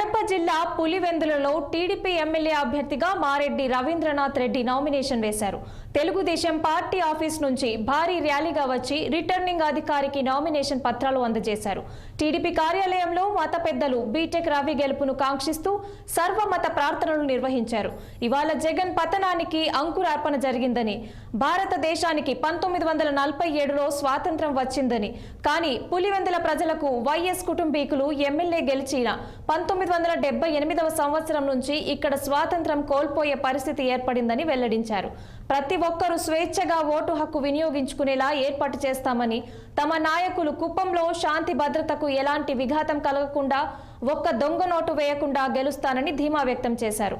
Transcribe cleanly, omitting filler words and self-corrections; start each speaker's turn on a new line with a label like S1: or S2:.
S1: కడప జిల్లా పులివెందులలో TDP MLA అభ్యర్థిగా Mareddy Rabindranath Reddy nomination వేశారు. తెలుగుదేశం పార్టీ ఆఫీస్ నుంచి భారీ ర్యాలీగా వచ్చి రిటర్నింగ్ అధికారికి నామినేషన్ పత్రాలు అందజేశారు. టీడీపీ కార్యాలయంలో మత పెద్దలు బీటెక్ రవి గెలుపును కాంక్షిస్తూ సర్వమత ప్రార్థనలు నిర్వహించారు. ఇవాళ జగన్ పతనానికి అంకురార్పణ జరిగిందని, భారతదేశానికి 1947లో స్వాతంత్ర్యం వచ్చిందని, కానీ పులివెందుల ప్రజలకు వైఎస్ కుటుంబీకులు ఎమ్మెల్యే గెలిచిన 1978వ సంవత్సరం నుంచి ఇక్కడ స్వాతంత్ర్యం కోల్పోయే పరిస్థితి ఏర్పడిందని వెల్లడించారు. ప్రతి ఒక్కరూ స్వేచ్ఛగా ఓటు హక్కు వినియోగించుకునేలా ఏర్పాటు చేస్తామని, తమ నాయకులు కుప్పంలో శాంతి భద్రతకు ఎలాంటి విఘాతం కలగకుండా ఒక్క దొంగ నోటు వేయకుండా గెలుస్తానని ధీమా వ్యక్తం చేశారు.